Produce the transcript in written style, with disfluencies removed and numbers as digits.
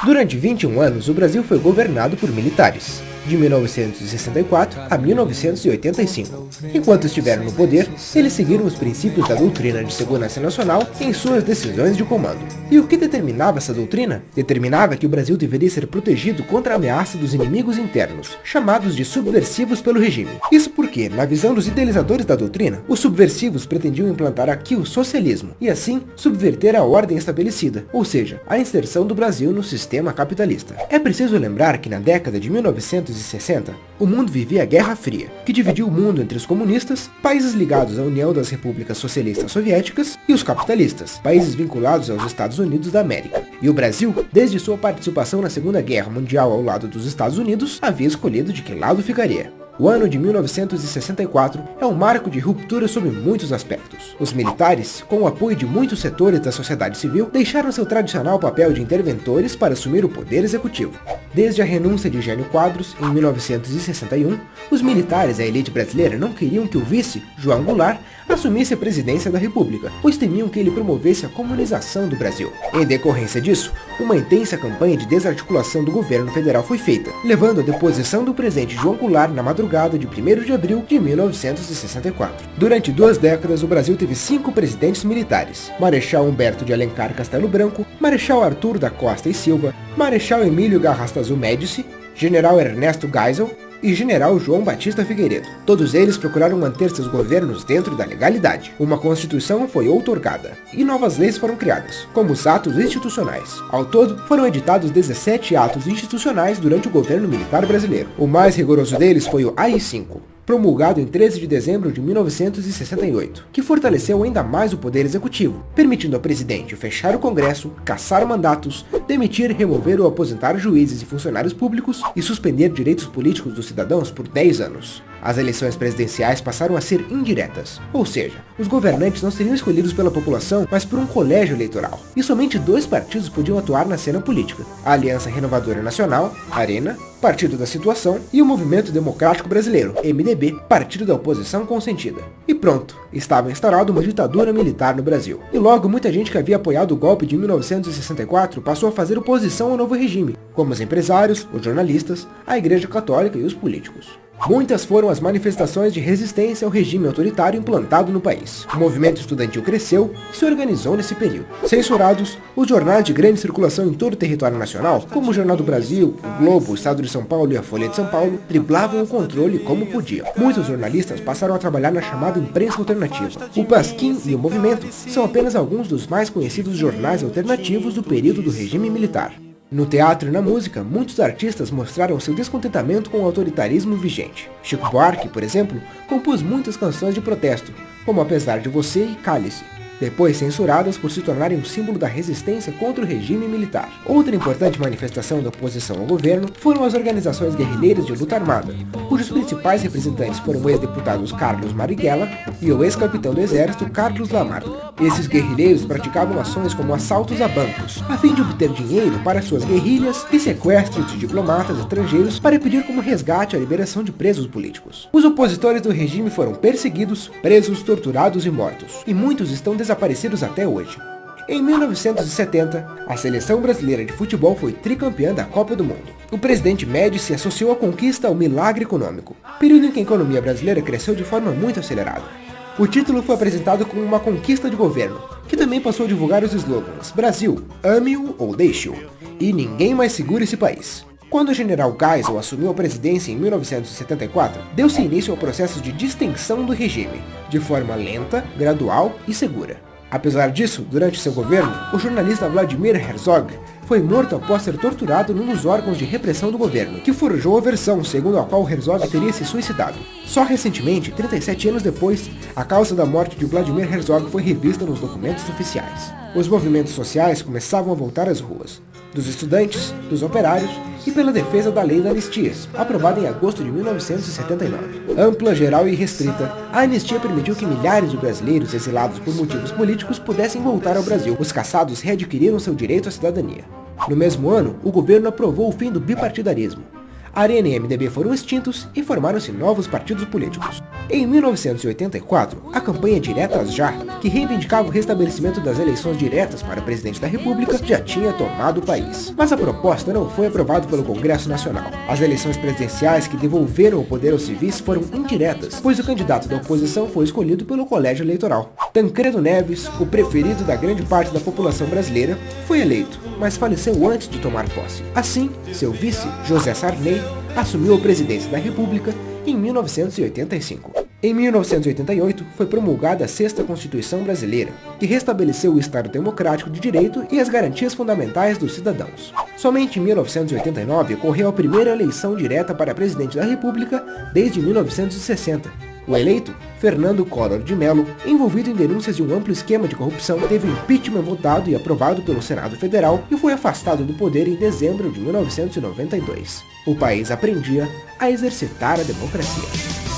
Durante 21 anos, o Brasil foi governado por militares, de 1964 a 1985. Enquanto estiveram no poder, eles seguiram os princípios da doutrina de segurança nacional em suas decisões de comando. E o que determinava essa doutrina? Determinava que o Brasil deveria ser protegido contra a ameaça dos inimigos internos, chamados de subversivos pelo regime. Isso porque, na visão dos idealizadores da doutrina, os subversivos pretendiam implantar aqui o socialismo, e assim subverter a ordem estabelecida, ou seja, a inserção do Brasil no sistema capitalista. É preciso lembrar que na década de 1960, o mundo vivia a Guerra Fria, que dividiu o mundo entre os comunistas, países ligados à União das Repúblicas Socialistas Soviéticas, e os capitalistas, países vinculados aos Estados Unidos da América. E o Brasil, desde sua participação na Segunda Guerra Mundial ao lado dos Estados Unidos, havia escolhido de que lado ficaria. O ano de 1964 é um marco de ruptura sob muitos aspectos. Os militares, com o apoio de muitos setores da sociedade civil, deixaram seu tradicional papel de interventores para assumir o poder executivo. Desde a renúncia de Jânio Quadros, em 1961, os militares e a elite brasileira não queriam que o vice, João Goulart, assumisse a presidência da República, pois temiam que ele promovesse a comunização do Brasil. Em decorrência disso, uma intensa campanha de desarticulação do governo federal foi feita, levando à deposição do presidente João Goulart na madrugada de 1º de abril de 1964. Durante 2 décadas, o Brasil teve 5 presidentes militares: Marechal Humberto de Alencar Castelo Branco, Marechal Arthur da Costa e Silva, Marechal Emílio Garrastazu Médici, General Ernesto Geisel e General João Batista Figueiredo. Todos eles procuraram manter seus governos dentro da legalidade. Uma Constituição foi outorgada e novas leis foram criadas, como os atos institucionais. Ao todo, foram editados 17 atos institucionais durante o governo militar brasileiro. O mais rigoroso deles foi o AI-5, promulgado em 13 de dezembro de 1968, que fortaleceu ainda mais o poder executivo, permitindo ao presidente fechar o Congresso, cassar mandatos, demitir, remover ou aposentar juízes e funcionários públicos e suspender direitos políticos dos cidadãos por 10 anos. As eleições presidenciais passaram a ser indiretas, ou seja, os governantes não seriam escolhidos pela população, mas por um colégio eleitoral. E somente 2 partidos podiam atuar na cena política: a Aliança Renovadora Nacional, ARENA, Partido da Situação, e o Movimento Democrático Brasileiro, MDB, partido da oposição consentida. E pronto, estava instaurada uma ditadura militar no Brasil. E logo muita gente que havia apoiado o golpe de 1964 passou a fazer oposição ao novo regime, como os empresários, os jornalistas, a Igreja Católica e os políticos. Muitas foram as manifestações de resistência ao regime autoritário implantado no país. O movimento estudantil cresceu e se organizou nesse período. Censurados, os jornais de grande circulação em todo o território nacional, como o Jornal do Brasil, o Globo, o Estado de São Paulo e a Folha de São Paulo, driblavam o controle como podiam. Muitos jornalistas passaram a trabalhar na chamada imprensa alternativa. O Pasquim e o Movimento são apenas alguns dos mais conhecidos jornais alternativos do período do regime militar. No teatro e na música, muitos artistas mostraram seu descontentamento com o autoritarismo vigente. Chico Buarque, por exemplo, compôs muitas canções de protesto, como Apesar de Você e Cálice, depois censuradas por se tornarem um símbolo da resistência contra o regime militar. Outra importante manifestação da oposição ao governo foram as organizações guerrilheiras de luta armada, cujos principais representantes foram o ex-deputado Carlos Marighella e o ex-capitão do exército Carlos Lamarca. Esses guerrilheiros praticavam ações como assaltos a bancos, a fim de obter dinheiro para suas guerrilhas e sequestros de diplomatas estrangeiros para pedir como resgate a liberação de presos políticos. Os opositores do regime foram perseguidos, presos, torturados e mortos, e muitos estão desaparecidos até hoje. Em 1970, a seleção brasileira de futebol foi tricampeã da Copa do Mundo. O presidente Médici associou a conquista ao milagre econômico, período em que a economia brasileira cresceu de forma muito acelerada. O título foi apresentado como uma conquista de governo, que também passou a divulgar os slogans Brasil, ame-o ou deixe-o, e ninguém mais segura esse país. Quando o general Geisel assumiu a presidência em 1974, deu-se início ao processo de distensão do regime, de forma lenta, gradual e segura. Apesar disso, durante seu governo, o jornalista Vladimir Herzog foi morto após ser torturado num dos órgãos de repressão do governo, que forjou a versão segundo a qual Herzog teria se suicidado. Só recentemente, 37 anos depois, a causa da morte de Vladimir Herzog foi revista nos documentos oficiais. Os movimentos sociais começavam a voltar às ruas, dos estudantes, dos operários e pela defesa da lei da anistia, aprovada em agosto de 1979. Ampla, geral e restrita, a anistia permitiu que milhares de brasileiros exilados por motivos políticos pudessem voltar ao Brasil. Os caçados readquiriram seu direito à cidadania. No mesmo ano, o governo aprovou o fim do bipartidarismo. A Arena e MDB foram extintos e formaram-se novos partidos políticos. Em 1984, a campanha Diretas Já, que reivindicava o restabelecimento das eleições diretas para presidente da República, já tinha tomado o país. Mas a proposta não foi aprovada pelo Congresso Nacional. As eleições presidenciais que devolveram o poder aos civis foram indiretas, pois o candidato da oposição foi escolhido pelo Colégio Eleitoral. Tancredo Neves, o preferido da grande parte da população brasileira, foi eleito, mas faleceu antes de tomar posse. Assim, seu vice, José Sarney, assumiu a presidência da República em 1985. Em 1988, foi promulgada a Sexta Constituição Brasileira, que restabeleceu o Estado Democrático de Direito e as garantias fundamentais dos cidadãos. Somente em 1989 ocorreu a primeira eleição direta para presidente da República desde 1960. O eleito, Fernando Collor de Mello, envolvido em denúncias de um amplo esquema de corrupção, teve o impeachment votado e aprovado pelo Senado Federal e foi afastado do poder em dezembro de 1992. O país aprendia a exercitar a democracia.